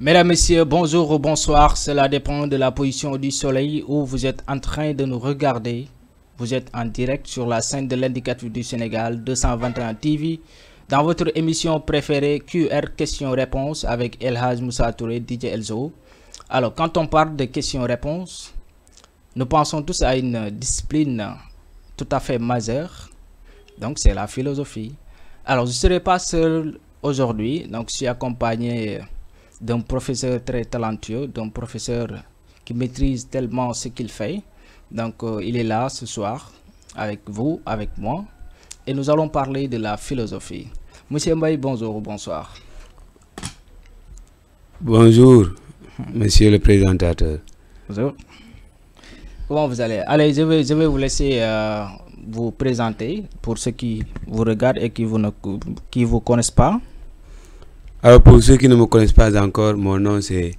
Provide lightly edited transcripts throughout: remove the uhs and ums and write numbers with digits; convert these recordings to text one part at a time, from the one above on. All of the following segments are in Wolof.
Mesdames, Messieurs, bonjour ou bonsoir. Cela dépend de la position du soleil où vous êtes en train de nous regarder. Vous êtes en direct sur la scène de l'indicatif du Sénégal 221 TV dans votre émission préférée QR questions-réponses avec El Hadj Moussa Touré, DJ Elzo. Alors, quand on parle de questions-réponses, nous pensons tous à une discipline tout à fait majeure. Donc, c'est la philosophie. Alors, je ne serai pas seul aujourd'hui. Donc, je suis accompagné d'un professeur très talentueux, d'un professeur qui maîtrise tellement ce qu'il fait. Donc, il est là ce soir avec vous, avec moi. Et nous allons parler de la philosophie. Monsieur Mbaye, bonjour ou bonsoir. Bonjour, monsieur le présentateur. Bonjour. Comment vous allez? Allez, je vais vous laisser vous présenter pour ceux qui vous regardent et qui vous connaissent pas. Alors, pour ceux qui ne me connaissent pas encore, mon nom c'est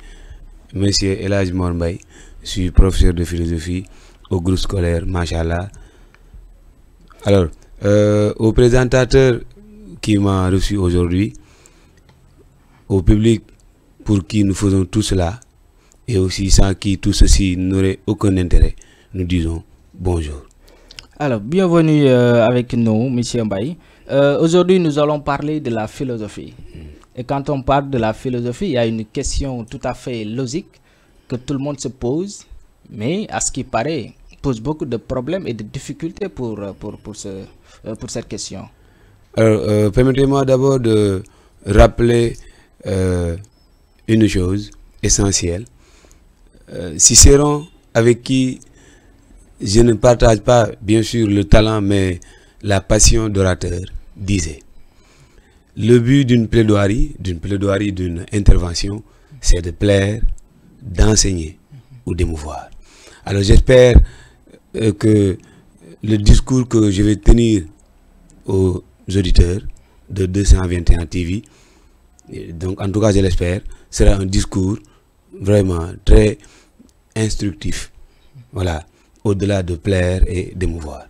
monsieur El Hadj Mor Mbaye. Je suis professeur de philosophie au groupe scolaire Machallah. Alors, au présentateur qui m'a reçu aujourd'hui, au public pour qui nous faisons tout cela, et aussi sans qui tout ceci n'aurait aucun intérêt, nous disons bonjour. Alors, bienvenue avec nous, monsieur Mbaye. Aujourd'hui, nous allons parler de la philosophie. Et quand on parle de la philosophie, il y a une question tout à fait logique que tout le monde se pose, mais à ce qui paraît, pose beaucoup de problèmes et de difficultés pour cette question. Alors, permettez-moi d'abord de rappeler une chose essentielle. Cicéron, avec qui je ne partage pas bien sûr le talent, mais la passion d'orateur, disait: le but d'une plaidoirie, d'une intervention, c'est de plaire, d'enseigner ou d'émouvoir. Alors j'espère que le discours que je vais tenir aux auditeurs de 221 TV, donc en tout cas je l'espère, sera un discours vraiment très instructif. Voilà, au-delà de plaire et d'émouvoir.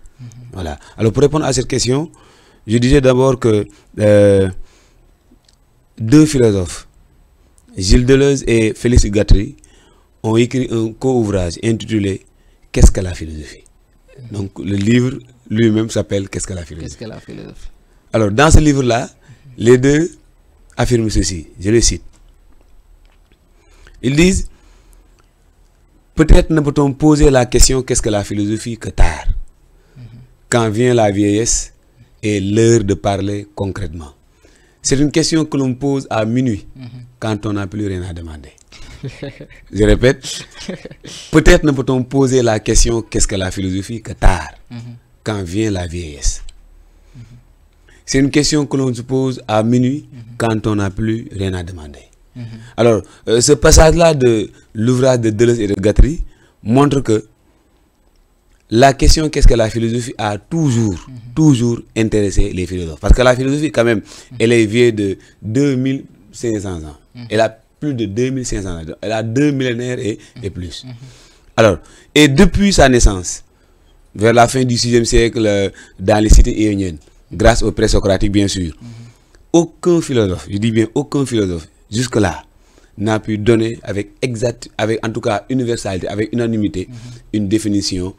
Voilà. Alors pour répondre à cette question, je disais d'abord que deux philosophes, Gilles Deleuze et Félix Guattari, ont écrit un co-ouvrage intitulé Qu'est-ce que la philosophie? Donc le livre lui-même s'appelle Qu'est-ce que la philosophie? Qu'est-ce que la philosophie? Alors dans ce livre-là, les deux affirment ceci, je les cite. Ils disent: peut-être ne peut-on poser la question qu'est-ce que la philosophie que tard, quand vient la vieillesse et l'heure de parler concrètement. C'est une question que l'on pose à minuit, quand on n'a plus rien à demander. Je répète, peut-être ne peut-on poser la question qu'est-ce que la philosophie que tard, quand vient la vieillesse. C'est une question que l'on se pose à minuit, quand on n'a plus rien à demander. Alors, ce passage-là de l'ouvrage de Deleuze et de Guattari montre que la question qu'est-ce que la philosophie a toujours intéressé les philosophes. Parce que la philosophie, quand même, elle est vieille de 2500 ans. Elle a plus de 2500 ans. Elle a 2 millénaires et plus. Alors, et depuis sa naissance, vers la fin du 6e siècle, dans les cités ioniennes, grâce aux présocratiques bien sûr, aucun philosophe, je dis bien aucun philosophe, jusque-là, n'a pu donner avec en tout cas universalité, avec unanimité, une définition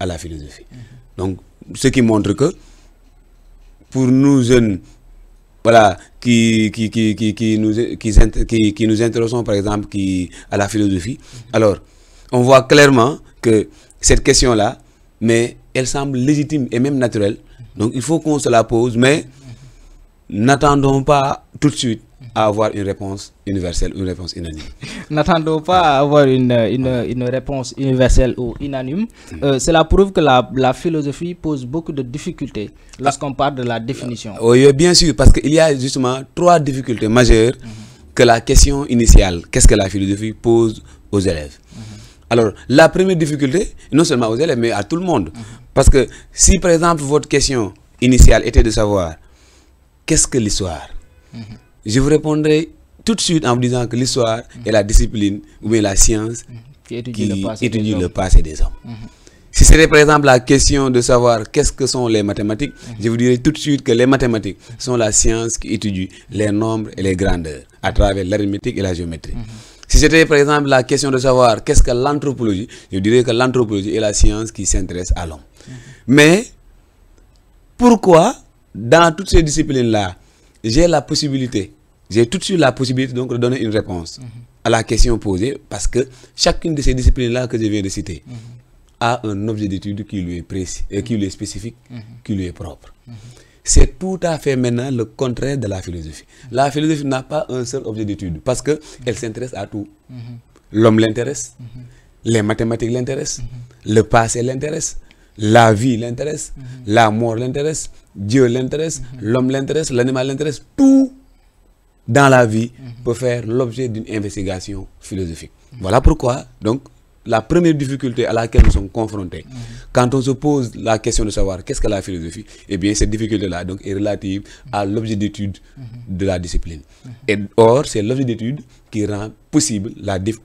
à la philosophie. Donc, ce qui montre que pour nous jeunes, voilà, qui nous intéressons par exemple à la philosophie, alors on voit clairement que cette question-là, mais elle semble légitime et même naturelle. Donc il faut qu'on se la pose, mais n'attendons pas tout de suite à avoir une réponse universelle ou une réponse unanime. N'attendons pas à avoir une réponse universelle ou unanime. Cela prouve que la philosophie pose beaucoup de difficultés lorsqu'on parle de la définition. Oui, bien sûr, parce qu'il y a justement 3 difficultés majeures que la question initiale, qu'est-ce que la philosophie, pose aux élèves. Alors, la première difficulté, non seulement aux élèves, mais à tout le monde. Parce que si par exemple votre question initiale était de savoir qu'est-ce que l'histoire, je vous répondrai tout de suite en vous disant que l'histoire est la discipline ou bien la science qui étudie le passé des hommes. Si c'était par exemple la question de savoir qu'est-ce que sont les mathématiques, je vous dirais tout de suite que les mathématiques sont la science qui étudie les nombres et les grandeurs. à travers l'arithmétique et la géométrie. Si c'était par exemple la question de savoir qu'est-ce que l'anthropologie, je dirais que l'anthropologie est la science qui s'intéresse à l'homme. Mais pourquoi dans toutes ces disciplines-là, j'ai tout de suite la possibilité donc de donner une réponse à la question posée, parce que chacune de ces disciplines-là que je viens de citer a un objet d'étude qui lui est précis, et qui lui est spécifique, qui lui est propre. C'est tout à fait maintenant le contraire de la philosophie. La philosophie n'a pas un seul objet d'étude parce qu'elle s'intéresse à tout. L'homme l'intéresse, les mathématiques l'intéressent, le passé l'intéresse, la vie l'intéresse, la mort l'intéresse, Dieu l'intéresse, l'homme l'intéresse, l'animal l'intéresse. Tout dans la vie peut faire l'objet d'une investigation philosophique. Voilà pourquoi, donc, la première difficulté à laquelle nous sommes confrontés, quand on se pose la question de savoir qu'est-ce que la philosophie, eh bien, cette difficulté-là donc, est relative à l'objet d'étude de la discipline. Et or, c'est l'objet d'étude qui rend possible,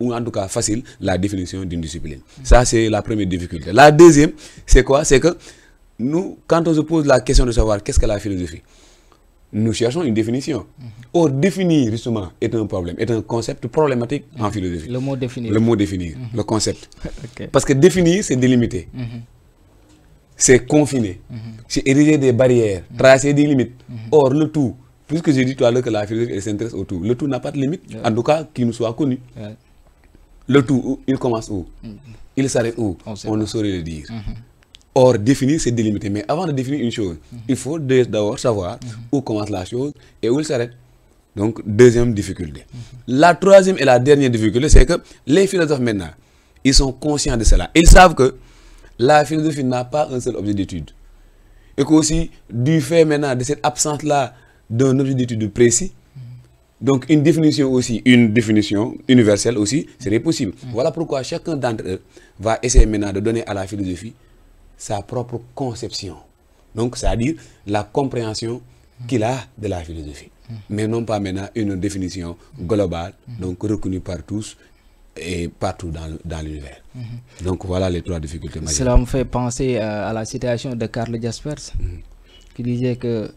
ou en tout cas facile, la définition d'une discipline. Ça, c'est la première difficulté. La deuxième, c'est quoi? C'est que nous, quand on se pose la question de savoir qu'est-ce que la philosophie, nous cherchons une définition. Or, définir, justement, est un problème, est un concept problématique en philosophie. Le mot définir. Le mot définir, le concept. Parce que définir, c'est délimiter. C'est confiner. C'est ériger des barrières, tracer des limites. Or, le tout, puisque j'ai dit tout à l'heure que la philosophie s'intéresse au tout, le tout n'a pas de limite, en tout cas, qui nous soit connu. Le tout, il commence où? Il s'arrête où? On ne saurait le dire. Or, définir, c'est délimiter. Mais avant de définir une chose, il faut d'abord savoir où commence la chose et où elle s'arrête. Donc, deuxième difficulté. La troisième et la dernière difficulté, c'est que les philosophes maintenant, ils sont conscients de cela. Ils savent que la philosophie n'a pas un seul objet d'étude. Et qu'aussi, du fait maintenant de cette absence-là d'un objet d'étude précis, donc une définition aussi, une définition universelle aussi, serait possible. Voilà pourquoi chacun d'entre eux va essayer maintenant de donner à la philosophie sa propre conception. Donc, c'est-à-dire la compréhension qu'il a de la philosophie. Mais non pas maintenant une définition globale, donc reconnue par tous et partout dans l'univers. Donc, voilà les trois difficultés majeures. Cela me fait penser à la citation de Karl Jaspers, qui disait que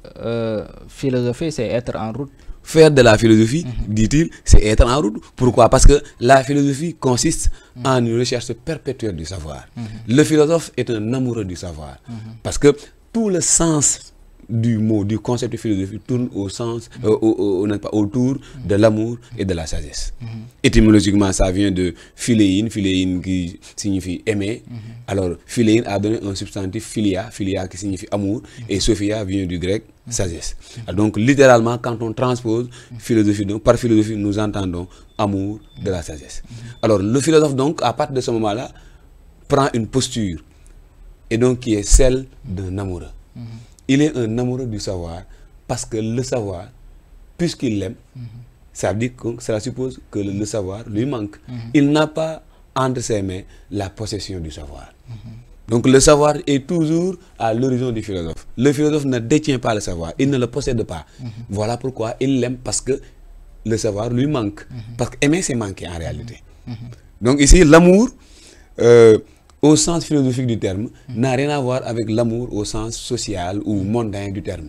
philosopher, c'est être en route. Faire de la philosophie, dit-il, c'est être en route. Pourquoi? Parce que la philosophie consiste en une recherche perpétuelle du savoir. Le philosophe est un amoureux du savoir. Parce que tout le sens du mot, du concept de philosophie tourne au sens, autour de l'amour et de la sagesse. Étymologiquement, ça vient de philéine, philéine qui signifie aimer. Alors, philéine a donné un substantif philia, philia qui signifie amour, et sophia vient du grec sagesse. Donc, littéralement, quand on transpose philosophie, donc, par philosophie, nous entendons amour de la sagesse. Alors, le philosophe, donc, à partir de ce moment-là, prend une posture, et donc qui est celle d'un amoureux. Il est un amoureux du savoir parce que le savoir, puisqu'il l'aime, ça veut dire que cela suppose que le savoir lui manque. Il n'a pas entre ses mains la possession du savoir. Donc le savoir est toujours à l'horizon du philosophe. Le philosophe ne détient pas le savoir, il ne le possède pas. Voilà pourquoi il l'aime, parce que le savoir lui manque. Parce qu'aimer, c'est manquer en réalité. Donc ici, l'amour, au sens philosophique du terme, n'a rien à voir avec l'amour au sens social ou mondain du terme,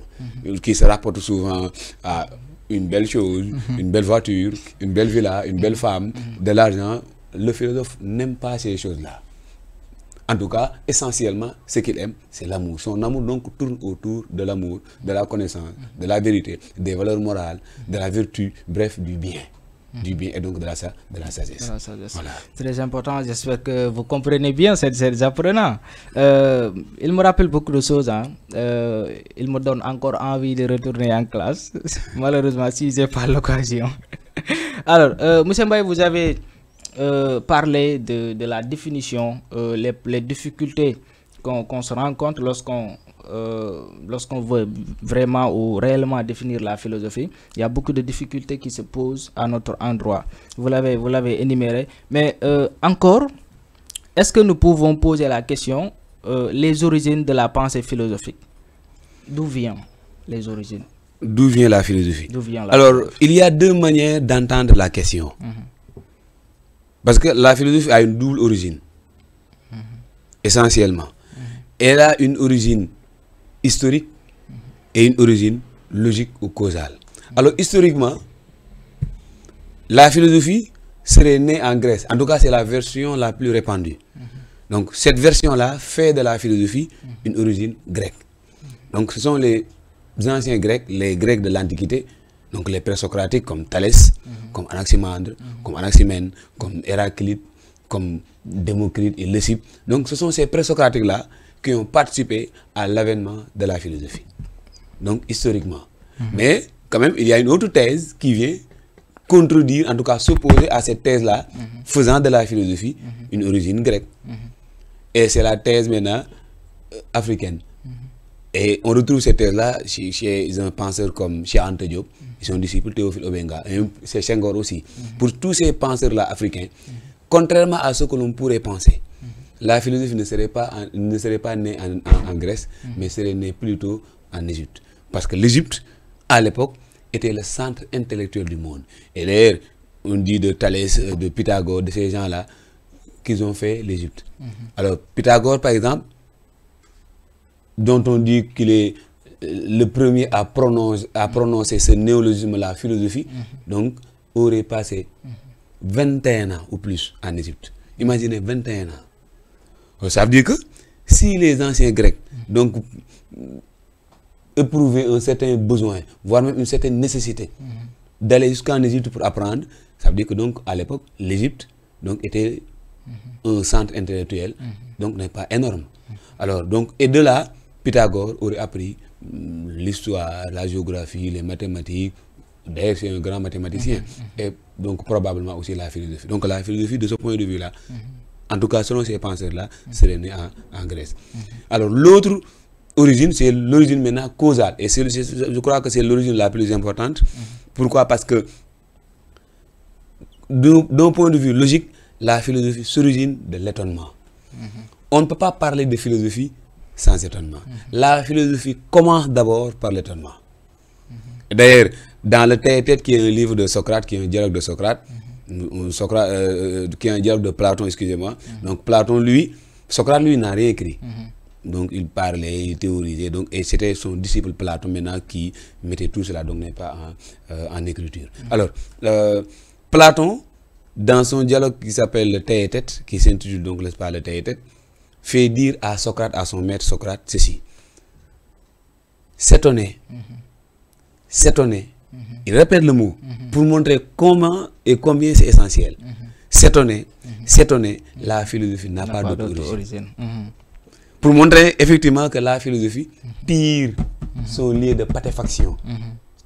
qui se rapporte souvent à une belle chose, une belle voiture, une belle villa, une belle femme, de l'argent. Le philosophe n'aime pas ces choses-là. En tout cas, essentiellement, ce qu'il aime, c'est l'amour. Son amour donc tourne autour de l'amour, de la connaissance, de la vérité, des valeurs morales, de la vertu, bref, du bien. Du bien et donc de la sagesse. Voilà. Très important, j'espère que vous comprenez bien ces apprenants. Il me rappelle beaucoup de choses. Il me donne encore envie de retourner en classe. Malheureusement, si je n'ai pas l'occasion. Alors, M. Mbaye, vous avez parlé de la définition, les difficultés qu'on se rencontre lorsqu'on veut vraiment ou réellement définir la philosophie. Il y a beaucoup de difficultés qui se posent à notre endroit. Vous l'avez énuméré. Mais encore, est-ce que nous pouvons poser la question, les origines de la pensée philosophique? D'où viennent les origines? D'où vient la philosophie? Alors, il y a deux manières d'entendre la question. Parce que la philosophie a une double origine, essentiellement. Elle a une origine historique et une origine logique ou causale. Alors, historiquement, la philosophie serait née en Grèce. En tout cas, c'est la version la plus répandue. Donc, cette version-là fait de la philosophie une origine grecque. Donc, ce sont les anciens Grecs, les Grecs de l'Antiquité, donc les présocratiques comme Thalès, comme Anaximandre, comme Anaximène, comme Héraclite, comme Démocrite et Leucippe. Donc, ce sont ces présocratiques-là qui ont participé à l'avènement de la philosophie. Donc, historiquement. Mais, quand même, il y a une autre thèse qui vient contredire, en tout cas s'opposer à cette thèse-là, faisant de la philosophie une origine grecque. Et c'est la thèse maintenant africaine. Et on retrouve cette thèse-là chez un penseur comme chez Anta Diop, son disciple Théophile Obenga, et c'est Senghor aussi. Pour tous ces penseurs-là africains, contrairement à ce que l'on pourrait penser, la philosophie ne serait pas née en Grèce, mais serait née plutôt en Égypte. Parce que l'Égypte, à l'époque, était le centre intellectuel du monde. Et d'ailleurs, on dit de Thalès, de Pythagore, de ces gens-là, qu'ils ont fait l'Égypte. Alors, Pythagore, par exemple, dont on dit qu'il est le premier à prononcer ce néologisme-là, philosophie, donc, aurait passé 21 ans ou plus en Égypte. Imaginez 21 ans. Ça veut dire que si les anciens Grecs, donc, éprouvaient un certain besoin, voire même une certaine nécessité d'aller jusqu'en Égypte pour apprendre, ça veut dire que donc, à l'époque, l'Égypte donc, était un centre intellectuel, donc n'est pas énorme. Alors, donc, et de là, Pythagore aurait appris l'histoire, la géographie, les mathématiques. D'ailleurs, c'est un grand mathématicien. Et donc, probablement aussi la philosophie. Donc, la philosophie, de ce point de vue-là, en tout cas, selon ces penseurs-là, serait née en Grèce. Alors, l'autre origine, c'est l'origine maintenant causale. Et je crois que c'est l'origine la plus importante. Pourquoi? Parce que, d'un point de vue logique, la philosophie s'origine de l'étonnement. On ne peut pas parler de philosophie sans étonnement. La philosophie commence d'abord par l'étonnement. D'ailleurs, dans le Tête-à-Tête, qui est un livre de Socrate, qui est un dialogue de Socrate, qui est un dialogue de Platon, excusez-moi. Donc Platon, Socrate, lui, n'a rien écrit. Donc il parlait, il théorisait, donc, et c'était son disciple Platon maintenant qui mettait tout cela, donc n'est pas en écriture. Alors, Platon, dans son dialogue qui s'appelle le Tête-à-Tête, qui s'intitule donc le Tête-à-Tête, fait dire à Socrate, à son maître Socrate, ceci. S'étonner. S'étonner. Il répète le mot pour montrer comment et combien c'est essentiel. S'étonner. S'étonner, la philosophie n'a pas d'autre origine. Pour montrer effectivement que la philosophie tire son lieu de patéfaction,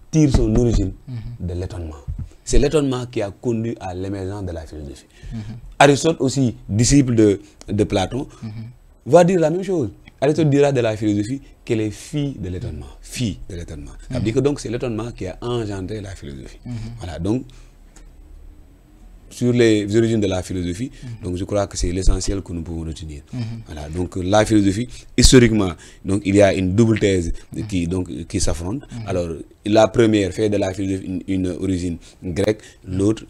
tire son origine de l'étonnement. C'est l'étonnement qui a conduit à l'émergence de la philosophie. Aristote aussi, disciple de Platon, va dire la même chose. Aristote dira de la philosophie qu'elle est fille de l'étonnement. Fille de l'étonnement. Ça veut dire que donc c'est l'étonnement qui a engendré la philosophie. Voilà, donc, sur les origines de la philosophie, donc je crois que c'est l'essentiel que nous pouvons retenir. Voilà, donc la philosophie, historiquement, donc il y a une double thèse qui s'affronte. Alors, la première fait de la philosophie une origine grecque, l'autre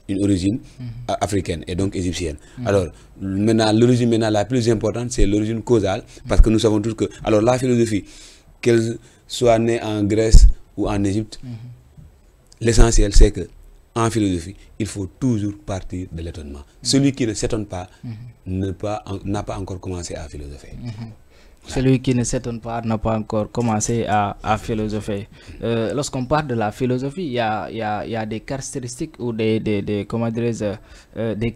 une origine africaine et donc égyptienne. Alors, maintenant, l'origine la plus importante, c'est l'origine causale, parce que nous savons tous que, alors la philosophie, qu'elle soit née en Grèce ou en Égypte, l'essentiel c'est que en philosophie, il faut toujours partir de l'étonnement. Celui qui ne s'étonne pas n'a pas encore commencé à philosopher. Celui qui ne s'étonne pas n'a pas encore commencé à philosopher. Lorsqu'on parle de la philosophie, il y a des caractéristiques ou des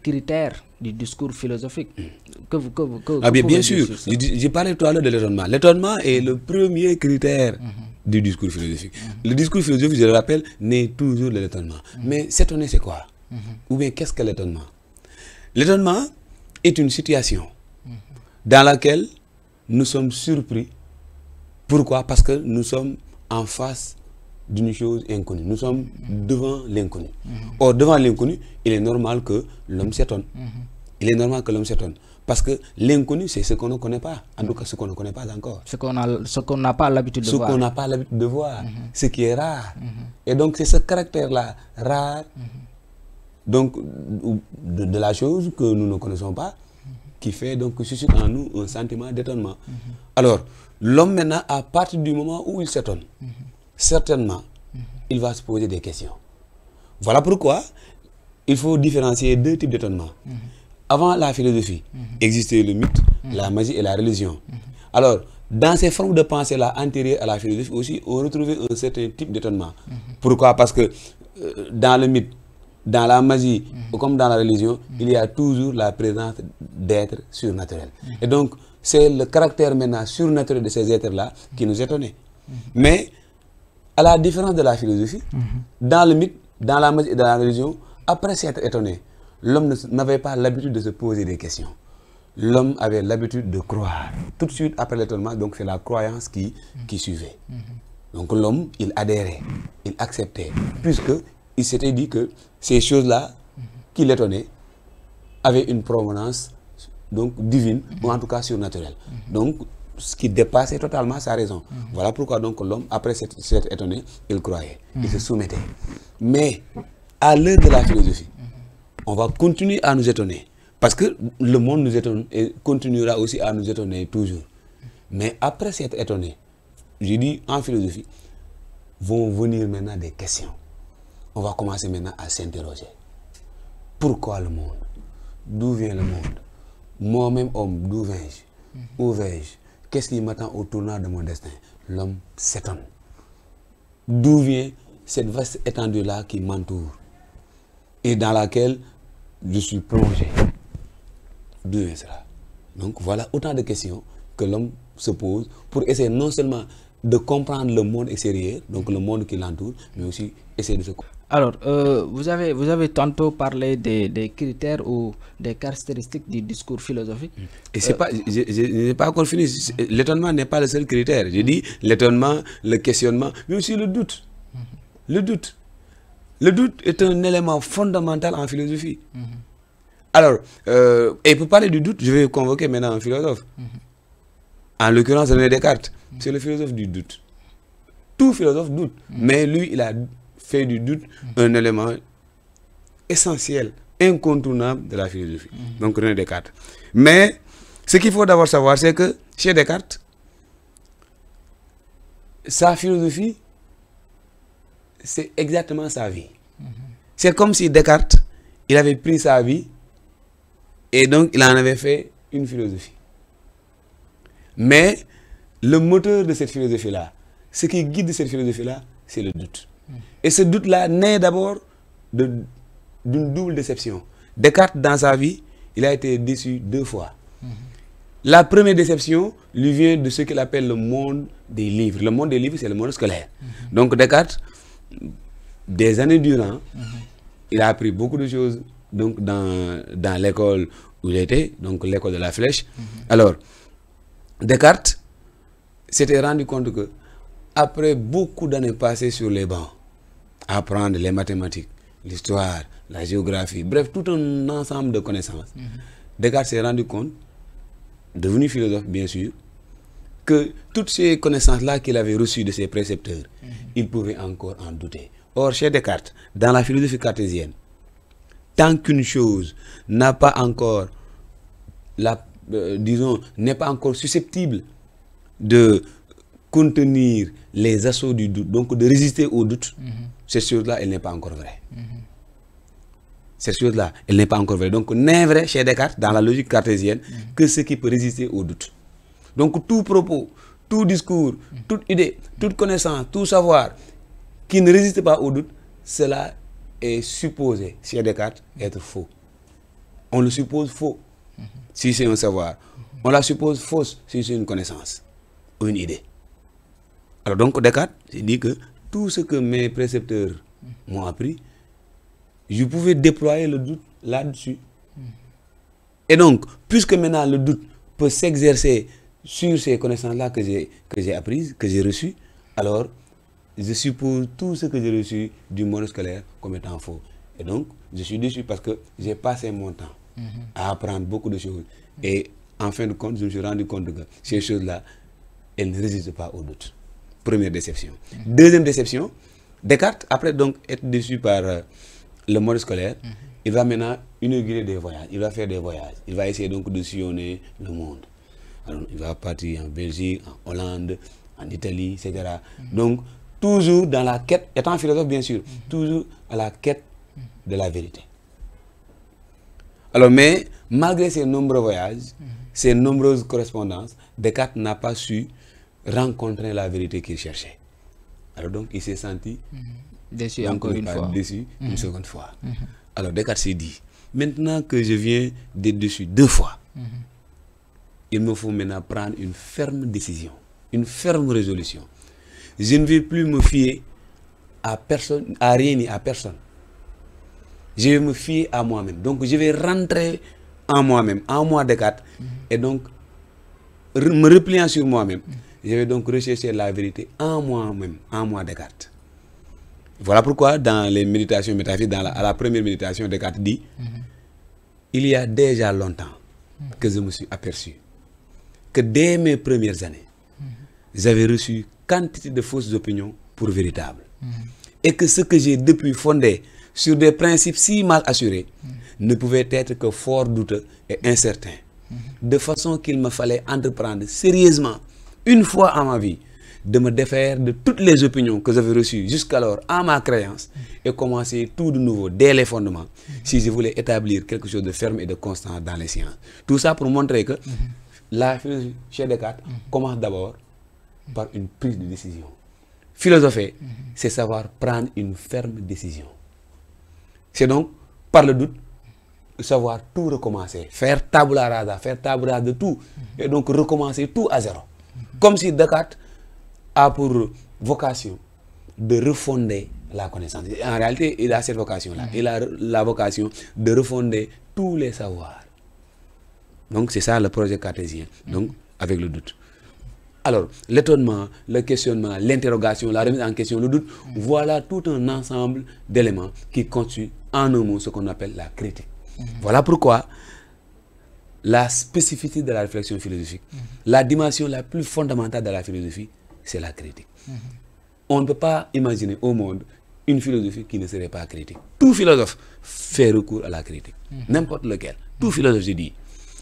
critères du discours philosophique bien sûr, j'ai parlé tout à l'heure de l'étonnement. L'étonnement est le premier critère du discours philosophique. Le discours philosophique, je le rappelle, naît toujours de l'étonnement. Mais s'étonner, c'est quoi? Ou bien qu'est-ce que l'étonnement? L'étonnement est une situation dans laquelle nous sommes surpris. Pourquoi? Parce que nous sommes en face d'une chose inconnue. Nous sommes devant l'inconnu. Or, devant l'inconnu, il est normal que l'homme s'étonne. Il est normal que l'homme s'étonne. Parce que l'inconnu, c'est ce qu'on ne connaît pas. En tout cas, ce qu'on ne connaît pas encore. Ce qu'on n'a pas l'habitude de voir. Ce qu'on n'a pas l'habitude de voir. Ce qui est rare. Et donc, c'est ce caractère-là, rare, donc, de la chose que nous ne connaissons pas, qui fait donc suscite en nous un sentiment d'étonnement. Alors, l'homme maintenant, à partir du moment où il s'étonne, certainement, il va se poser des questions. Voilà pourquoi il faut différencier deux types d'étonnement. Avant la philosophie, existait le mythe, la magie et la religion. Alors, dans ces formes de pensée-là, antérieures à la philosophie aussi, on retrouvait un certain type d'étonnement. Pourquoi? Parce que dans le mythe, dans la magie, comme dans la religion, il y a toujours la présence d'êtres surnaturels. Et donc, c'est le caractère maintenant surnaturel de ces êtres-là qui nous étonnait. Mais, à la différence de la philosophie, dans le mythe, dans la magie et dans la religion, après s'être étonné, l'homme n'avait pas l'habitude de se poser des questions. L'homme avait l'habitude de croire. Tout de suite après l'étonnement, donc c'est la croyance qui suivait. Donc l'homme, il adhérait, il acceptait, puisqu'il s'était dit que ces choses-là qui l'étonnaient avaient une provenance donc divine, ou en tout cas surnaturelle. Donc, ce qui dépassait totalement sa raison. Voilà pourquoi donc l'homme, après s'être étonné, il croyait, il se soumettait. Mais, à l'heure de la philosophie, on va continuer à nous étonner. Parce que le monde nous étonne et continuera aussi à nous étonner toujours. Mais après s'être étonné, je dis en philosophie, vont venir maintenant des questions. On va commencer maintenant à s'interroger. Pourquoi le monde? D'où vient le monde? Moi-même homme, d'où viens-je? Où vais-je? Qu'est-ce qui m'attend au tournant de mon destin? L'homme s'étonne. D'où vient cette vaste étendue-là qui m'entoure et dans laquelle je suis plongé? D'où vient cela? Donc voilà autant de questions que l'homme se pose pour essayer non seulement de comprendre le monde extérieur, donc le monde qui l'entoure, mais aussi essayer de se comprendre. Alors, vous avez tantôt parlé des critères ou des caractéristiques du discours philosophique. Et c'est pas, je n'ai pas encore fini. L'étonnement n'est pas le seul critère. Je dis l'étonnement, le questionnement, mais aussi le doute. Le doute. Le doute est un élément fondamental en philosophie. Alors, et pour parler du doute, je vais convoquer maintenant un philosophe. En l'occurrence, René Descartes. C'est le philosophe du doute. Tout philosophe doute. Mais lui, il a fait du doute un élément essentiel, incontournable de la philosophie. Donc René Descartes. Mais ce qu'il faut d'abord savoir, c'est que chez Descartes, sa philosophie, c'est exactement sa vie. C'est comme si Descartes, il avait pris sa vie et donc il en avait fait une philosophie. Mais le moteur de cette philosophie-là, ce qui guide cette philosophie-là, c'est le doute. Et ce doute-là naît d'abord d'une double déception. Descartes, dans sa vie, il a été déçu 2 fois. La première déception lui vient de ce qu'il appelle le monde des livres. Le monde des livres, c'est le monde scolaire. Donc Descartes, des années durant, il a appris beaucoup de choses donc, dans l'école où il était, donc l'école de la Flèche. Alors, Descartes s'était rendu compte que après beaucoup d'années passées sur les bancs, à apprendre les mathématiques, l'histoire, la géographie, bref, tout un ensemble de connaissances, Descartes s'est rendu compte, devenu philosophe bien sûr, que toutes ces connaissances-là qu'il avait reçues de ses précepteurs, il pouvait encore en douter. Or, chez Descartes, dans la philosophie cartésienne, tant qu'une chose n'a pas encore, n'est pas encore susceptible de contenir les assauts du doute, donc de résister au doute, cette chose-là, elle n'est pas encore vraie. Cette chose-là, elle n'est pas encore vraie. Donc, n'est vrai chez Descartes, dans la logique cartésienne, que ce qui peut résister au doute. Donc, tout propos, tout discours, toute idée, toute connaissance, tout savoir qui ne résiste pas au doute, cela est supposé, chez Descartes, être faux. On le suppose faux si c'est un savoir. On la suppose fausse si c'est une connaissance ou une idée. Alors donc Descartes s'est dit que tout ce que mes précepteurs m'ont appris, je pouvais déployer le doute là-dessus. Et donc, puisque maintenant le doute peut s'exercer sur ces connaissances-là que j'ai apprises, que j'ai reçues, alors je suppose tout ce que j'ai reçu du monde scolaire comme étant faux. Et donc, je suis déçu parce que j'ai passé mon temps à apprendre beaucoup de choses. Et en fin de compte, je me suis rendu compte que ces choses-là, elles ne résistent pas au doute. Première déception. Deuxième déception, Descartes, après donc être déçu par le monde scolaire, il va maintenant inaugurer des voyages. Il va faire des voyages. Il va essayer donc de sillonner le monde. Alors, il va partir en Belgique, en Hollande, en Italie, etc. Donc, toujours dans la quête, étant philosophe bien sûr, toujours à la quête de la vérité. Alors, mais malgré ses nombreux voyages, ses nombreuses correspondances, Descartes n'a pas su rencontrer la vérité qu'il cherchait. Alors donc, il s'est senti déçu encore une fois. Déçu une seconde fois. Alors Descartes s'est dit, maintenant que je viens d'être déçu 2 fois, il me faut maintenant prendre une ferme décision, une ferme résolution. Je ne vais plus me fier à personne, à rien ni à personne. Je vais me fier à moi-même. Donc je vais rentrer en moi-même, en moi Descartes, et donc me repliant sur moi-même. Je vais donc rechercher la vérité en moi-même, en moi Descartes. Voilà pourquoi dans les méditations métaphysiques, à la première méditation, Descartes dit, il y a déjà longtemps que je me suis aperçu que dès mes premières années, j'avais reçu quantité de fausses opinions pour véritables. Et que ce que j'ai depuis fondé sur des principes si mal assurés ne pouvait être que fort douteux et incertain. De façon qu'il me fallait entreprendre sérieusement, une fois en ma vie, de me défaire de toutes les opinions que j'avais reçues jusqu'alors en ma créance et commencer tout de nouveau dès les fondements si je voulais établir quelque chose de ferme et de constant dans les sciences. Tout ça pour montrer que la philosophie chez Descartes commence d'abord par une prise de décision. Philosopher, c'est savoir prendre une ferme décision. C'est donc, par le doute, savoir tout recommencer, faire tabula rasa, faire table rase de tout, et donc recommencer tout à zéro. Comme si Descartes a pour vocation de refonder la connaissance. En réalité, il a cette vocation-là. Il a la vocation de refonder tous les savoirs. Donc, c'est ça le projet cartésien, donc avec le doute. Alors, l'étonnement, le questionnement, l'interrogation, la remise en question, le doute, voilà tout un ensemble d'éléments qui constituent en un mot ce qu'on appelle la critique. Voilà pourquoi la spécificité de la réflexion philosophique, la dimension la plus fondamentale de la philosophie, c'est la critique. On ne peut pas imaginer au monde une philosophie qui ne serait pas critique. Tout philosophe fait recours à la critique, n'importe lequel. Tout philosophe, je dis.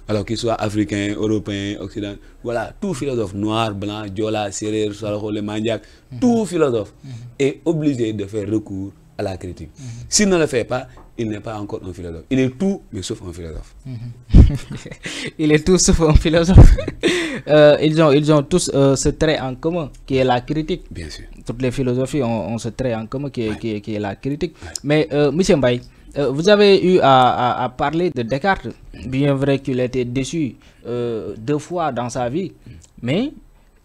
Alors qu'il soit africain, européen, occidental, voilà, tout philosophe, noir, blanc, diola, serré, le maniaque, tout philosophe est obligé de faire recours à la critique. S'il ne le fait pas, il n'est pas encore un philosophe. Il est tout, mais sauf un philosophe. Il est tout sauf un philosophe. Ils ont tous ce trait en commun, qui est la critique. Bien sûr. Toutes les philosophies ont ce trait en commun, qui est la critique. Mais, M. Mbaye, vous avez eu à parler de Descartes. Bien vrai qu'il a été déçu 2 fois dans sa vie, mais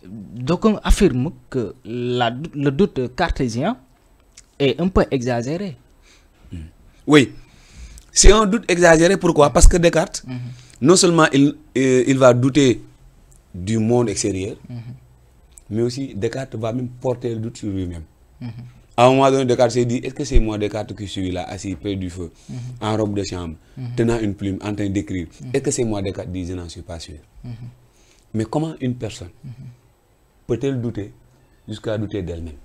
d'aucuns affirment que le doute cartésien est un peu exagéré. Oui, c'est un doute exagéré. Pourquoi? Parce que Descartes, non seulement il va douter du monde extérieur, mais aussi Descartes va même porter le doute sur lui-même. À un moment donné, Descartes s'est dit, est-ce que c'est moi Descartes qui suis là, assis près du feu, en robe de chambre, tenant une plume, en train d'écrire? Est-ce que c'est moi Descartes? Dit, je n'en suis pas sûr. Mais comment une personne peut-elle douter jusqu'à douter d'elle-même,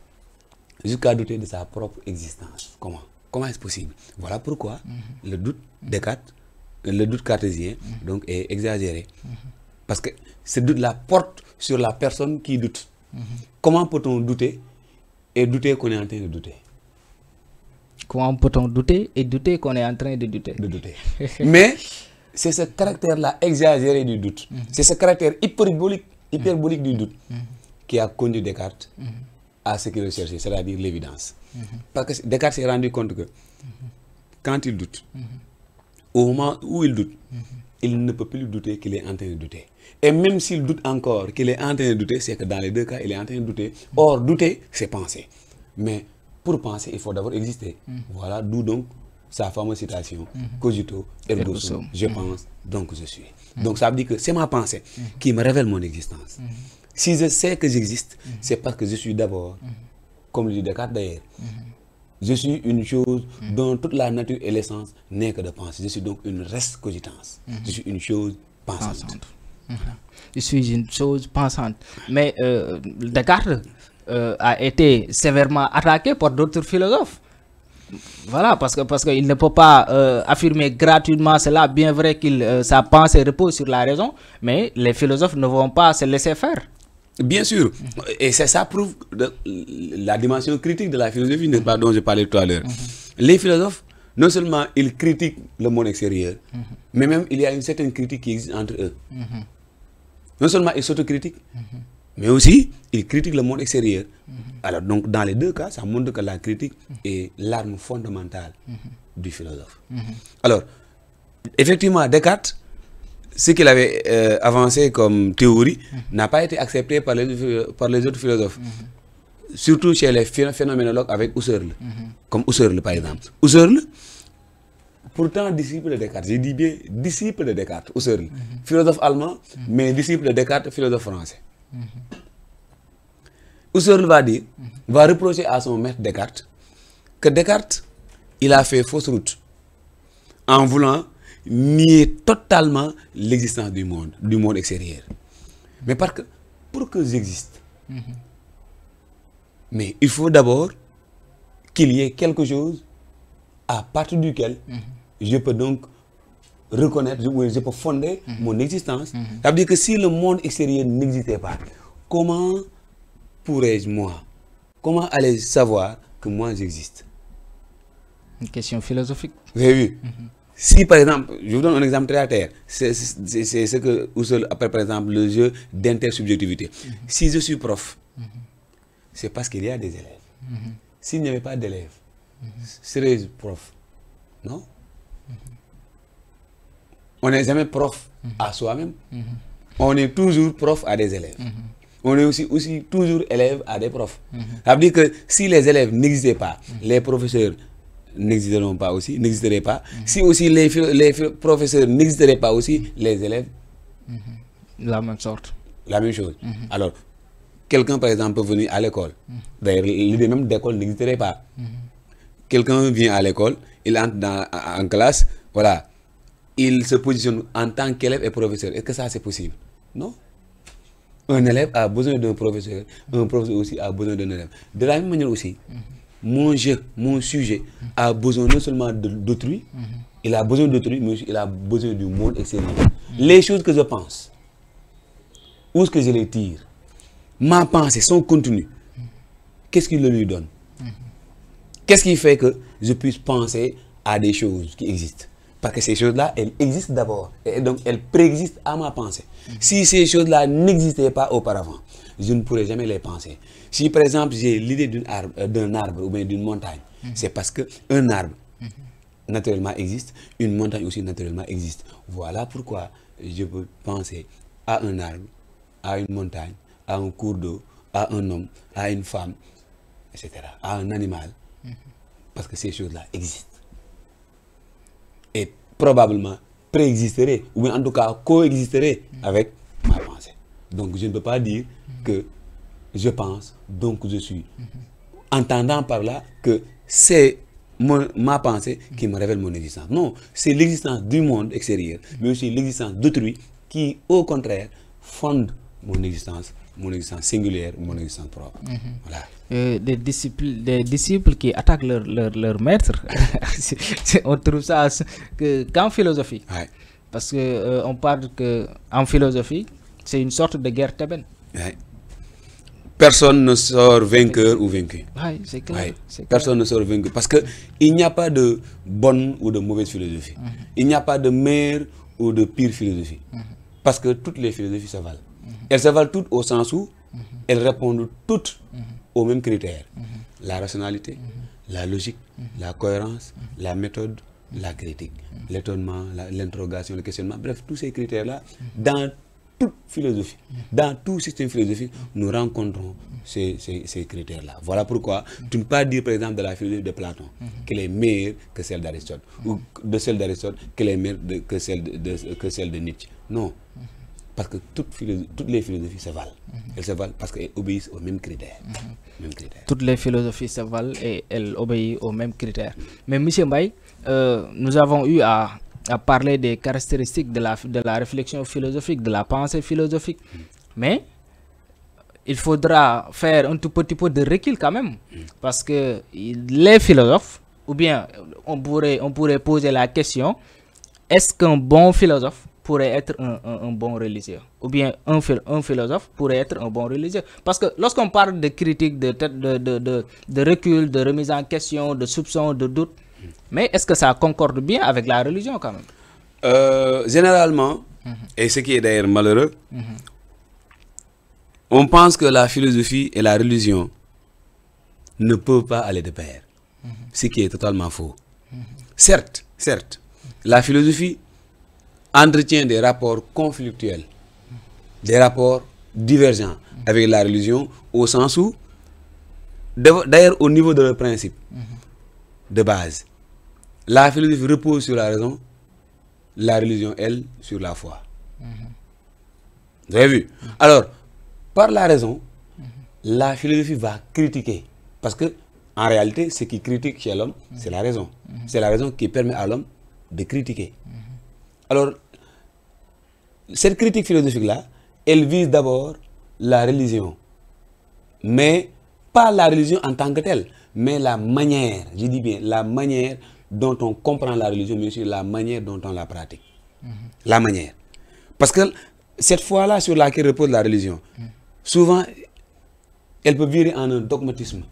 jusqu'à douter de sa propre existence? Comment est-ce possible? Voilà pourquoi le doute Descartes, le doute cartésien, donc, est exagéré. Parce que ce doute-là porte sur la personne qui doute. Comment peut-on douter et douter qu'on est en train de douter? Comment peut-on douter et douter qu'on est en train de douter? Mais c'est ce caractère-là exagéré du doute, c'est ce caractère hyperbolique du doute qui a conduit Descartes à ce qu'il recherchait, c'est-à-dire l'évidence. Parce que Descartes s'est rendu compte que quand il doute, au moment où il doute, il ne peut plus douter qu'il est en train de douter. Et même s'il doute encore qu'il est en train de douter, c'est que dans les 2 cas, il est en train de douter. Or, douter, c'est penser. Mais pour penser, il faut d'abord exister. Voilà, d'où donc sa fameuse citation, cogito ergo sum, je pense, donc je suis. Donc ça veut dire que c'est ma pensée qui me révèle mon existence. Si je sais que j'existe, c'est parce que je suis d'abord, comme le dit Descartes d'ailleurs, je suis une chose dont toute la nature et l'essence n'est que de penser. Je suis donc une res cogitans. Je suis une chose pensante. Je suis une chose pensante. Mais Descartes a été sévèrement attaqué par d'autres philosophes. Voilà, parce qu'il ne peut pas affirmer gratuitement cela. Bien vrai que sa pensée repose sur la raison, mais les philosophes ne vont pas se laisser faire. Bien sûr, et ça prouve la dimension critique de la philosophie, n'est-ce pas, dont je parlais tout à l'heure. Les philosophes non seulement ils critiquent le monde extérieur, mais même il y a une certaine critique qui existe entre eux. Non seulement ils s'autocritiquent, mais aussi ils critiquent le monde extérieur. Alors donc dans les deux cas, ça montre que la critique est l'arme fondamentale du philosophe. Alors, effectivement, Descartes, ce qu'il avait avancé comme théorie n'a pas été accepté par les autres philosophes. Surtout chez les phénoménologues avec Husserl, comme Husserl par exemple. Husserl, pourtant disciple de Descartes, je dis bien disciple de Descartes, Husserl, philosophe allemand, mais disciple de Descartes, philosophe français. Husserl va reprocher à son maître Descartes que Descartes, il a fait fausse route en voulant nier totalement l'existence du monde extérieur. Mais parce que pour que j'existe, mais il faut d'abord qu'il y ait quelque chose à partir duquel je peux donc reconnaître, je peux fonder mon existence. Ça veut dire que si le monde extérieur n'existait pas, comment pourrais-je comment allais-je savoir que moi j'existe? Une question philosophique. Vous avez vu? Si par exemple, je vous donne un exemple très à terre, c'est ce que Husserl appelle par exemple le jeu d'intersubjectivité. Si je suis prof, c'est parce qu'il y a des élèves. S'il n'y avait pas d'élèves, serais-je prof? Non? On n'est jamais prof à soi-même. On est toujours prof à des élèves. On est aussi toujours élève à des profs. Ça veut dire que si les élèves n'existaient pas, les professeurs n'existeraient pas. Si aussi les professeurs n'existeraient pas aussi, les élèves. La même sorte. La même chose. Alors, quelqu'un par exemple peut venir à l'école. D'ailleurs, l'idée même d'école n'existerait pas. Quelqu'un vient à l'école, il entre en classe, voilà. Il se positionne en tant qu'élève et professeur. Est-ce que ça c'est possible? Non. Un élève a besoin d'un professeur, un professeur aussi a besoin d'un élève. De la même manière aussi, mon sujet a besoin non seulement d'autrui, il a besoin d'autrui, mais aussi il a besoin du monde extérieur. Les choses que je pense, où est-ce que je les tire? Ma pensée, son contenu, qu'est-ce qui le lui donne? Qu'est-ce qui fait que je puisse penser à des choses qui existent? Parce que ces choses-là, elles existent d'abord. Et donc, elles préexistent à ma pensée. Si ces choses-là n'existaient pas auparavant, je ne pourrais jamais les penser. Si, par exemple, j'ai l'idée d'un arbre ou bien d'une montagne, c'est parce qu'un arbre, naturellement, existe. Une montagne aussi, naturellement, existe. Voilà pourquoi je peux penser à un arbre, à une montagne, à un cours d'eau, à un homme, à une femme, etc. À un animal. Parce que ces choses-là existent. Et probablement préexisterait, ou bien en tout cas coexisterait avec ma pensée. Donc je ne peux pas dire que je pense, donc je suis. Entendant par là que c'est ma pensée qui me révèle mon existence. Non, c'est l'existence du monde extérieur, mais aussi l'existence d'autrui qui, au contraire, fonde mon existence singulière, mon existence propre. Voilà. Des disciples qui attaquent leur maître, on trouve ça qu'en philosophie. Ouais. Parce qu'on parle qu'en philosophie, c'est une sorte de guerre thébaine. Ouais. Personne ne sort vainqueur ou vaincu. Oui, c'est clair. Ouais. Personne ne sort vainqueur. Parce qu'il n'y a pas de bonne ou de mauvaise philosophie. Il n'y a pas de meilleure ou de pire philosophie. Parce que toutes les philosophies se valent. Elles se valent toutes au sens où elles répondent toutes aux mêmes critères. La rationalité, la logique, la cohérence, la méthode, la critique, l'étonnement, l'interrogation, le questionnement. Bref, tous ces critères-là, dans toute philosophie, dans tout système philosophique, nous rencontrons ces critères-là. Voilà pourquoi tu ne peux pas dire, par exemple, de la philosophie de Platon qu'elle est meilleure que celle d'Aristote, ou de celle d'Aristote qu'elle est meilleure que celle de Nietzsche. Non. Parce que toutes les philosophies se valent. Elles se valent parce qu'elles obéissent aux mêmes critères. Toutes les philosophies se valent et elles obéissent aux mêmes critères. Mais M. Mbaye, nous avons eu à parler des caractéristiques de la réflexion philosophique, de la pensée philosophique. Mais il faudra faire un tout petit peu de recul quand même. Parce que les philosophes, ou bien on pourrait poser la question, est-ce qu'un bon philosophe pourrait être un bon religieux? Ou bien un philosophe pourrait être un bon religieux? Parce que lorsqu'on parle de critique, de recul, de remise en question, de soupçon, de doute, Mais est-ce que ça concorde bien avec la religion quand même? Généralement, et ce qui est d'ailleurs malheureux, on pense que la philosophie et la religion ne peuvent pas aller de pair, ce qui est totalement faux. Certes, la philosophie entretient des rapports conflictuels, des rapports divergents avec la religion, au sens où, d'ailleurs au niveau de leur principe de base, la philosophie repose sur la raison, la religion, elle, sur la foi. Vous avez vu? Alors, par la raison, la philosophie va critiquer. Parce que, en réalité, ce qui critique chez l'homme, c'est la raison. C'est la raison qui permet à l'homme de critiquer. Alors, cette critique philosophique-là, elle vise d'abord la religion. Mais pas la religion en tant que telle, mais la manière, je dis bien, la manière dont on comprend la religion, mais aussi la manière dont on la pratique. La manière. Parce que cette foi-là sur laquelle repose la religion, souvent, elle peut virer en un dogmatisme.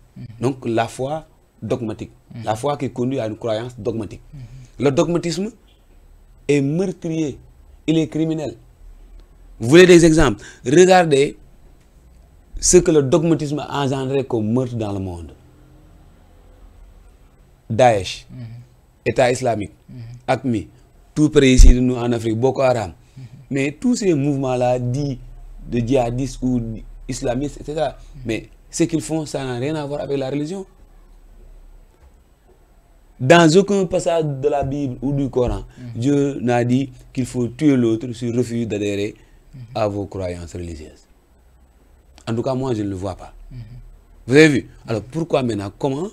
Donc, la foi dogmatique. La foi qui conduit à une croyance dogmatique. Le dogmatisme est meurtrier. Il est criminel. Vous voulez des exemples? Regardez ce que le dogmatisme a engendré comme meurtre dans le monde. Daesh, État islamique, AQMI, tout près ici de nous en Afrique, Boko Haram. Mais tous ces mouvements-là dits de djihadistes ou islamistes, etc. Mais ce qu'ils font, ça n'a rien à voir avec la religion. Dans aucun passage de la Bible ou du Coran, Dieu n'a dit qu'il faut tuer l'autre s'il refuse d'adhérer à vos croyances religieuses. En tout cas, moi, je ne le vois pas. Vous avez vu? Alors, pourquoi maintenant? Comment?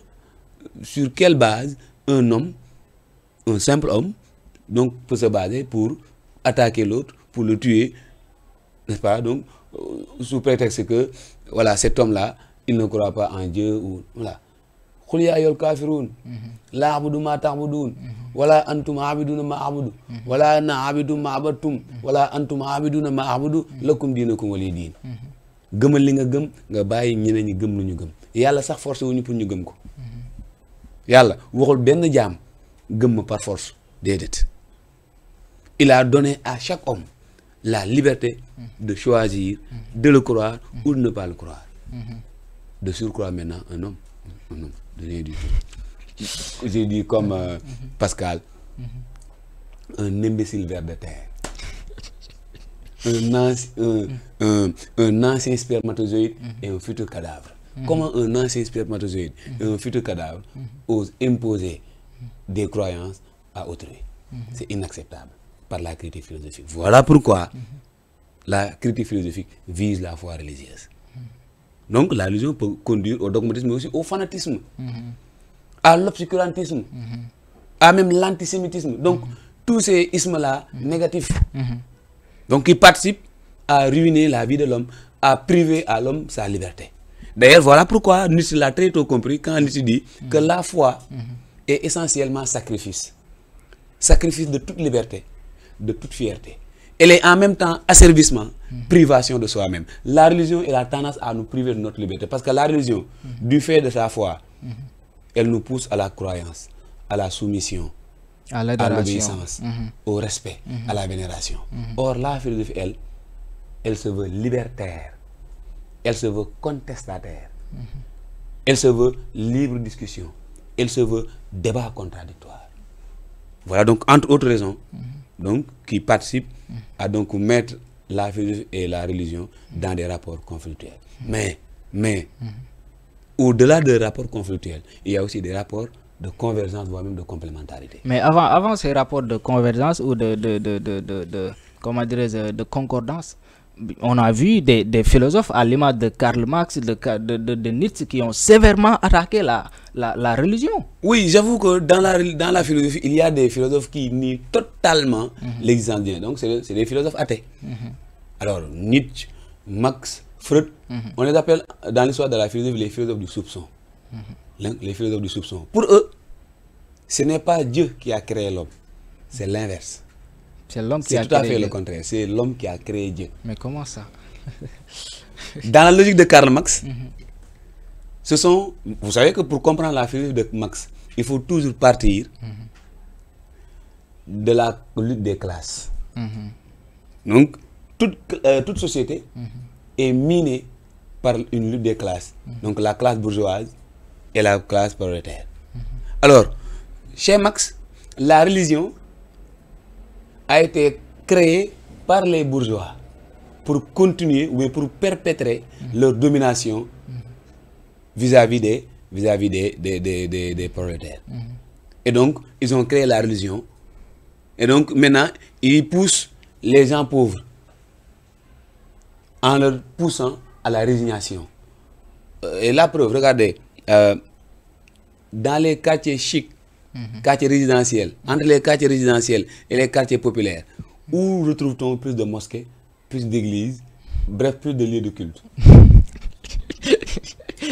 Sur quelle base un homme, un simple homme, donc, peut se baser pour attaquer l'autre, pour le tuer, n'est-ce pas? Donc, sous prétexte que, voilà, cet homme-là, il ne croit pas en Dieu, ou, voilà. Qul ya ayyuhal kafirun, la a'budu ma ta'budun, wala antum a'biduna ma a'budu, wala ana a'budu ma abadtum, wala antum a'biduna ma a'budu, lakum dinukum waliya din. Gëmal li nga gëm, nga bàyyi ñeneen ñi gëm lu ñu gëm. Yàlla sax forcé wuñu pour ñu gëm ko. Yàlla waxul benn jaam gëm ma par force, déedéet. Il a donné à chaque homme la liberté de choisir, de le croire ou de ne pas le croire. De surcroît maintenant un homme, de rien du tout. J'ai dit comme Pascal, un imbécile ver de terre. Un ancien spermatozoïde et un futur cadavre. Comment un ancien spermatozoïde et un futur cadavre osent imposer des croyances à autrui? C'est inacceptable par la critique philosophique. Voilà pourquoi la critique philosophique vise la foi religieuse. Donc la religion peut conduire au dogmatisme, mais aussi au fanatisme, à l'obscurantisme, à même l'antisémitisme. Donc tous ces ismes-là négatifs, donc qui participent à ruiner la vie de l'homme, à priver à l'homme sa liberté. D'ailleurs, voilà pourquoi Nietzsche l'a très tôt compris quand Nietzsche dit que la foi est essentiellement sacrifice. Sacrifice de toute liberté, de toute fierté. Elle est en même temps asservissement, privation de soi-même. La religion, elle a tendance à nous priver de notre liberté. Parce que la religion, du fait de sa foi, elle nous pousse à la croyance, à la soumission, à l'obéissance, au respect, à la vénération. Or, la philosophie, elle se veut libertaire. Elle se veut contestataire. Elle se veut libre discussion. Elle se veut débat contradictoire. Voilà donc, entre autres raisons, donc, qui participent à donc mettre la philosophie et la religion dans des rapports conflictuels. Mais au-delà des rapports conflictuels, il y a aussi des rapports de convergence, voire même de complémentarité. Mais avant ces rapports de convergence ou comment dirais-je, de concordance, on a vu des philosophes à l'image de Karl Marx, de Nietzsche, qui ont sévèrement attaqué la religion. Oui, j'avoue que dans la philosophie, il y a des philosophes qui nient totalement l'existence de Dieu. Donc, c'est des philosophes athées. Alors, Nietzsche, Marx, Freud, on les appelle dans l'histoire de la philosophie les philosophes du soupçon. Les philosophes du soupçon. Pour eux, ce n'est pas Dieu qui a créé l'homme, c'est l'inverse. C'est l'homme qui a créé Dieu. C'est tout à fait le contraire. C'est l'homme qui a créé Dieu. Mais comment ça? Dans la logique de Karl Marx, ce sont... Vous savez que pour comprendre la philosophie de Marx, il faut toujours partir de la lutte des classes. Donc, toute société est minée par une lutte des classes. Donc, la classe bourgeoise et la classe prolétaire. Alors, chez Marx, la religion a été créée par les bourgeois pour continuer ou pour perpétrer leur domination vis-à-vis des prolétaires. Et donc, ils ont créé la religion. Et donc, maintenant, ils poussent les gens pauvres en leur poussant à la résignation. Et la preuve, regardez, dans les quartiers chics, quartiers résidentiels, entre les quartiers résidentiels et les quartiers populaires, où retrouve-t-on plus de mosquées, plus d'églises, bref, plus de lieux de culte?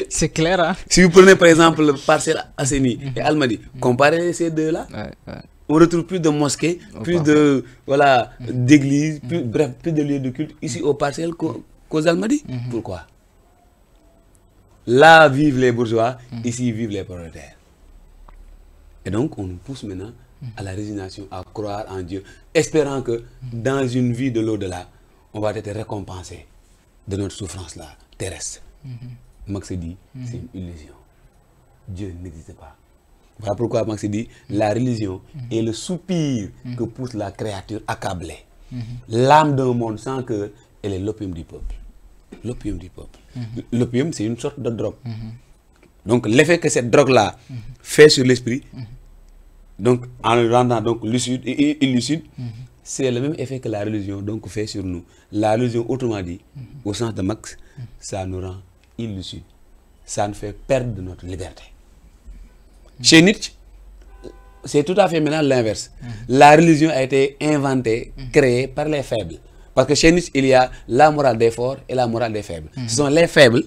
C'est clair, hein? Si vous prenez par exemple le Parcelles Assainies et Almadies, comparez ces deux-là. On retrouve plus de mosquées, plus de d'églises, bref, plus de lieux de culte ici aux Parcelles qu'aux Almadies. Pourquoi? Là vivent les bourgeois, ici vivent les prolétaires. Et donc on nous pousse maintenant à la résignation, à croire en Dieu, espérant que dans une vie de l'au-delà, on va être récompensé de notre souffrance-là terrestre. Marx dit, c'est une illusion. Dieu n'existe pas. Voilà pourquoi Marx dit, la religion est le soupir que pousse la créature accablée. L'âme d'un monde sans cœur, elle est l'opium du peuple. L'opium du peuple. L'opium, c'est une sorte de drogue. Donc l'effet que cette drogue-là fait sur l'esprit, donc en le rendant donc lucide et illucide, c'est le même effet que la religion donc fait sur nous. La religion, autrement dit, au sens de Marx, ça nous rend illucides. Ça nous fait perdre notre liberté. Chez Nietzsche, c'est tout à fait maintenant l'inverse. La religion a été inventée, créée par les faibles. Parce que chez Nietzsche, il y a la morale des forts et la morale des faibles. Ce sont les faibles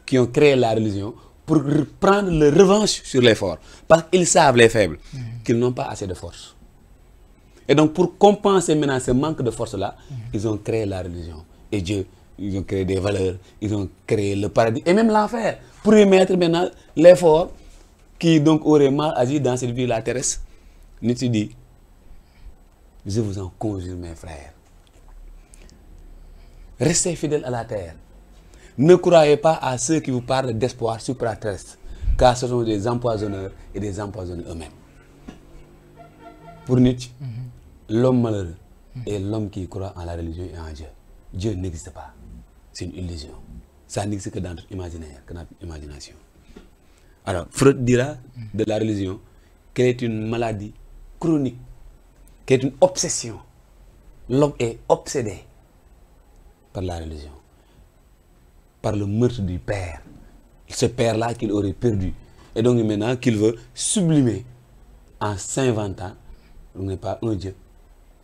qui ont créé la religion pour prendre leur revanche sur les forts. Parce qu'ils savent, les faibles, qu'ils n'ont pas assez de force. Et donc, pour compenser maintenant ce manque de force-là, ils ont créé la religion. Et Dieu, ils ont créé des valeurs, ils ont créé le paradis et même l'enfer pour y mettre maintenant les forts qui donc auraient mal agi dans cette vie-là terrestre. Nietzsche dit, je vous en conjure mes frères, restez fidèles à la terre. Ne croyez pas à ceux qui vous parlent d'espoir supraterrestre, car ce sont des empoisonneurs et des empoisonnés eux-mêmes. Pour Nietzsche, l'homme malheureux est l'homme qui croit en la religion et en Dieu. Dieu n'existe pas. C'est une illusion. Ça n'existe que dans notre imaginaire, que dans notre imagination. Alors, Freud dira de la religion qu'elle est une maladie chronique, qu'elle est une obsession. L'homme est obsédé par la religion, par le meurtre du père. Ce père-là qu'il aurait perdu. Et donc maintenant qu'il veut sublimer en s'inventant, on n'est pas un Dieu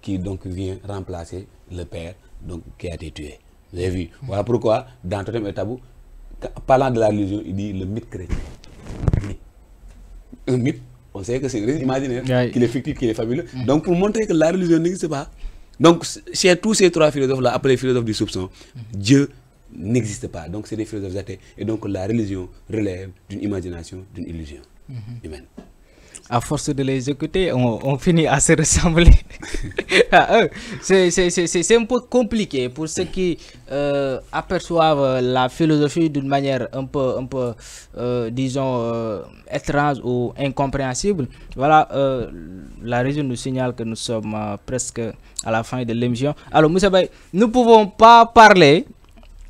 qui donc vient remplacer le père donc, qui a été tué. Vous avez vu? Voilà pourquoi, dans Totem et Tabou, parlant de la religion, il dit le mythe chrétien. Un mythe, on sait que c'est imaginaire, qu'il est fictif, qu'il est fabuleux. Donc pour montrer que la religion n'existe pas. Donc chez tous ces trois philosophes-là, appelés philosophes du soupçon, Dieu n'existe pas. Donc c'est des philosophes athées. Et donc la religion relève d'une imagination, d'une illusion humaine. À force de les écouter, on finit à se ressembler à eux. C'est un peu compliqué pour ceux qui aperçoivent la philosophie d'une manière un peu disons, étrange ou incompréhensible. Voilà, la région nous signale que nous sommes presque à la fin de l'émission. Alors, Moussa Baye, nous ne pouvons pas parler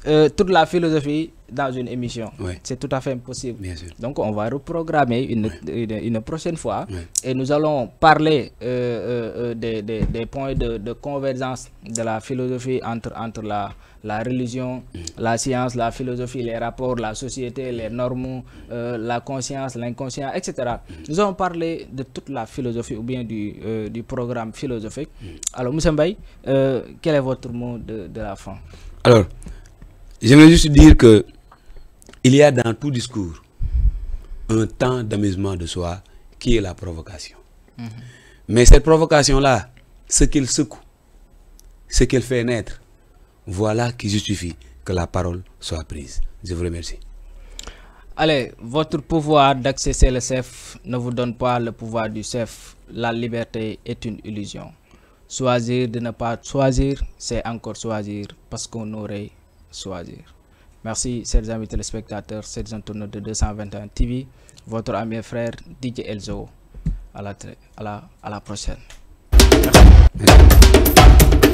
toute la philosophie dans une émission. C'est tout à fait impossible. Donc on va reprogrammer une prochaine fois et nous allons parler des points de convergence de la philosophie entre la religion, la science, la philosophie, les rapports, la société, les normes, la conscience, l'inconscient, etc. Nous allons parler de toute la philosophie ou bien du programme philosophique. Alors Moussa Baye, quel est votre mot de la fin? Alors, j'aimerais juste dire que il y a dans tout discours un temps d'amusement de soi qui est la provocation. Mais cette provocation-là, ce qu'elle secoue, ce qu'elle fait naître, voilà qui justifie que la parole soit prise. Je vous remercie. Allez, votre pouvoir d'accéder le chef ne vous donne pas le pouvoir du chef. La liberté est une illusion. Choisir de ne pas choisir, c'est encore choisir parce qu'on aurait choisir. Merci, chers amis téléspectateurs, c'est un tournoi de 221 TV. Votre ami et frère DJ Elzo. À la prochaine. Merci.